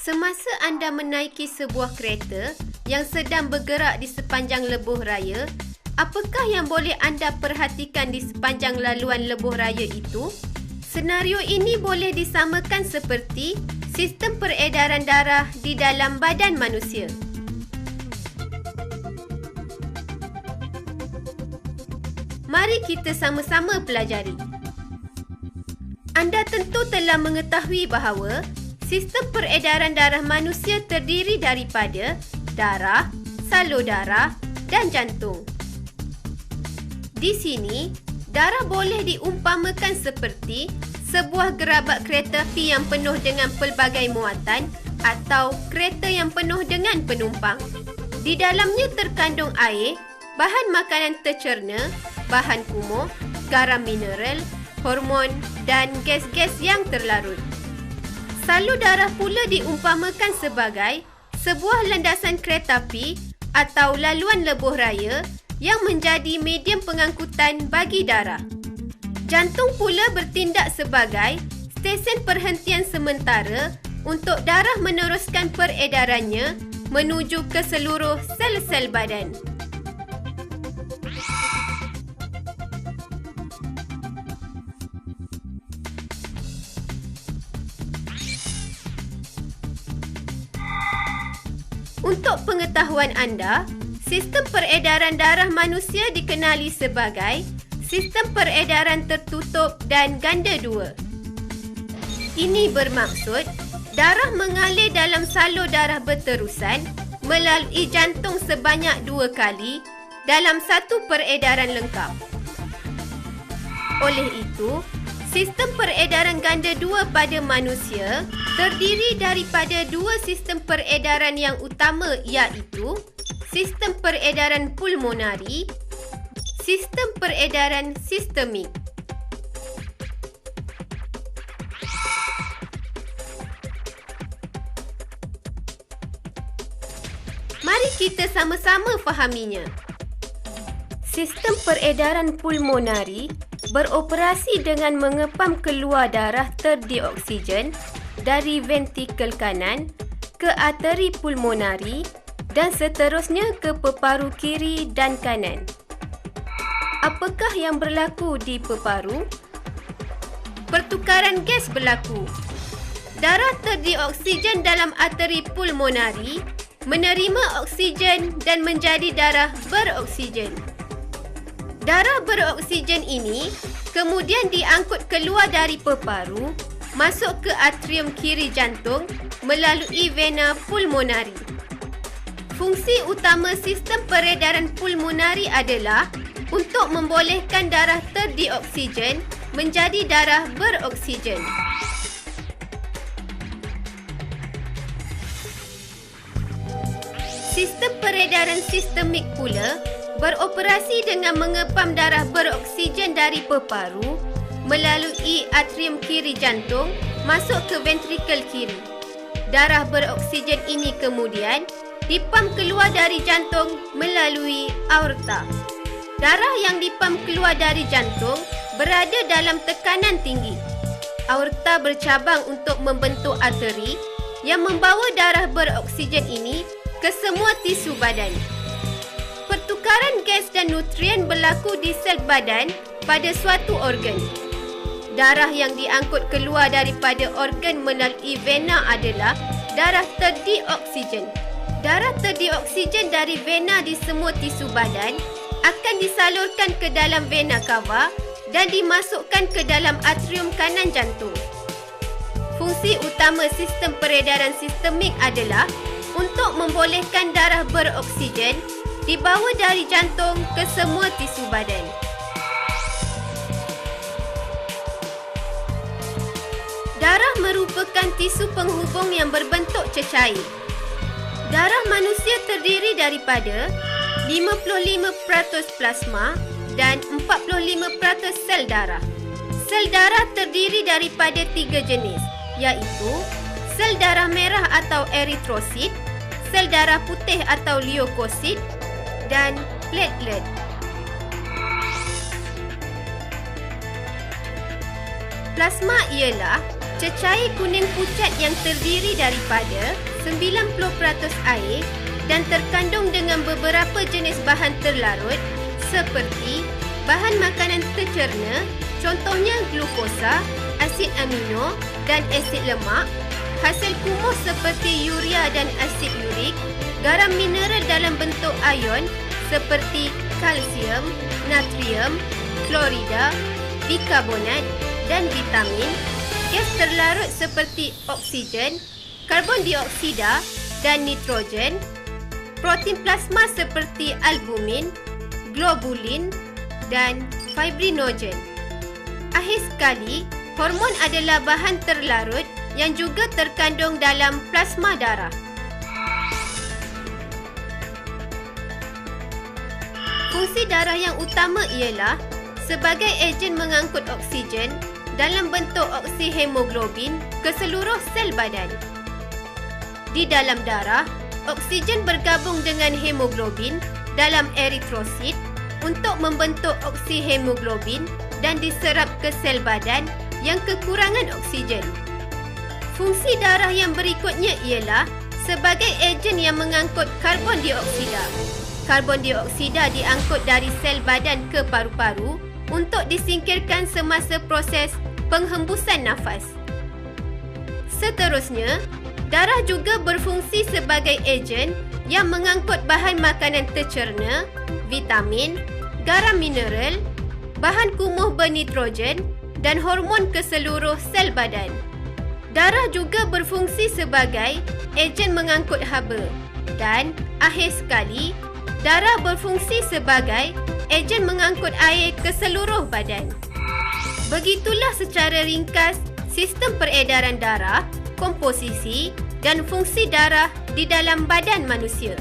Semasa anda menaiki sebuah kereta yang sedang bergerak di sepanjang lebuh raya, apakah yang boleh anda perhatikan di sepanjang laluan lebuh raya itu? Senario ini boleh disamakan seperti sistem peredaran darah di dalam badan manusia. Mari kita sama-sama pelajari. Anda tentu telah mengetahui bahawa sistem peredaran darah manusia terdiri daripada darah, salur darah dan jantung. Di sini, darah boleh diumpamakan seperti sebuah gerabak kereta api yang penuh dengan pelbagai muatan atau kereta yang penuh dengan penumpang. Di dalamnya terkandung air, bahan makanan tercerna, bahan kumuh, garam mineral, hormon dan gas-gas yang terlarut. Salur darah pula diumpamakan sebagai sebuah landasan kereta api atau laluan lebuh raya yang menjadi medium pengangkutan bagi darah. Jantung pula bertindak sebagai stesen perhentian sementara untuk darah meneruskan peredarannya menuju ke seluruh sel-sel badan. Untuk pengetahuan anda, sistem peredaran darah manusia dikenali sebagai sistem peredaran tertutup dan ganda dua. Ini bermaksud darah mengalir dalam salur darah berterusan melalui jantung sebanyak 2 kali dalam satu peredaran lengkap. Oleh itu, sistem peredaran ganda dua pada manusia terdiri daripada 2 sistem peredaran yang utama, iaitu sistem peredaran pulmonari, sistem peredaran sistemik. Mari kita sama-sama fahaminya. Sistem peredaran pulmonari beroperasi dengan mengepam keluar darah terdioksigen dari ventrikel kanan ke arteri pulmonari dan seterusnya ke peparu kiri dan kanan. Apakah yang berlaku di peparu? Pertukaran gas berlaku. Darah terdioksigen dalam arteri pulmonari menerima oksigen dan menjadi darah beroksigen. Darah beroksigen ini kemudian diangkut keluar dari peparu, masuk ke atrium kiri jantung melalui vena pulmonari. Fungsi utama sistem peredaran pulmonari adalah untuk membolehkan darah terdioksigen menjadi darah beroksigen. Sistem peredaran sistemik pula beroperasi dengan mengepam darah beroksigen dari peparu melalui atrium kiri jantung masuk ke ventrikel kiri. Darah beroksigen ini kemudian dipam keluar dari jantung melalui aorta. Darah yang dipam keluar dari jantung berada dalam tekanan tinggi. Aorta bercabang untuk membentuk arteri yang membawa darah beroksigen ini ke semua tisu badan. Pertukaran gas dan nutrien berlaku di sel badan pada suatu organ. Darah yang diangkut keluar daripada organ melalui vena adalah darah terdioksigen. Darah terdioksigen dari vena di semua tisu badan akan disalurkan ke dalam vena cava dan dimasukkan ke dalam atrium kanan jantung. Fungsi utama sistem peredaran sistemik adalah untuk membolehkan darah beroksigen dibawa dari jantung ke semua tisu badan. Darah merupakan tisu penghubung yang berbentuk cecair. Darah manusia terdiri daripada 55% plasma dan 45% sel darah. Sel darah terdiri daripada 3 jenis, iaitu sel darah merah atau eritrosit, sel darah putih atau leukosit dan platelet. Plasma ialah Cecair kuning pucat yang terdiri daripada 90% air dan terkandung dengan beberapa jenis bahan terlarut seperti bahan makanan tercerna, contohnya glukosa, asid amino dan asid lemak, hasil kumuh seperti urea dan asid urik, garam mineral dalam bentuk ion seperti kalsium, natrium, klorida, bikarbonat dan vitamin, gas terlarut seperti oksigen, karbon dioksida dan nitrogen, protein plasma seperti albumin, globulin dan fibrinogen. Akhir sekali, hormon adalah bahan terlarut yang juga terkandung dalam plasma darah. Fungsi darah yang utama ialah sebagai ejen mengangkut oksigen dalam bentuk oksihemoglobin ke seluruh sel badan. Di dalam darah, oksigen bergabung dengan hemoglobin dalam eritrosit untuk membentuk oksihemoglobin dan diserap ke sel badan yang kekurangan oksigen. Fungsi darah yang berikutnya ialah sebagai ejen yang mengangkut karbon dioksida. Karbon dioksida diangkut dari sel badan ke paru-paru untuk disingkirkan semasa proses penghembusan nafas. Seterusnya, darah juga berfungsi sebagai ejen yang mengangkut bahan makanan tercerna, vitamin, garam mineral, bahan kumuh bernitrogen dan hormon ke seluruh sel badan. Darah juga berfungsi sebagai ejen mengangkut haba dan, akhir sekali, darah berfungsi sebagai ejen mengangkut air ke seluruh badan. Begitulah secara ringkas sistem peredaran darah, komposisi dan fungsi darah di dalam badan manusia.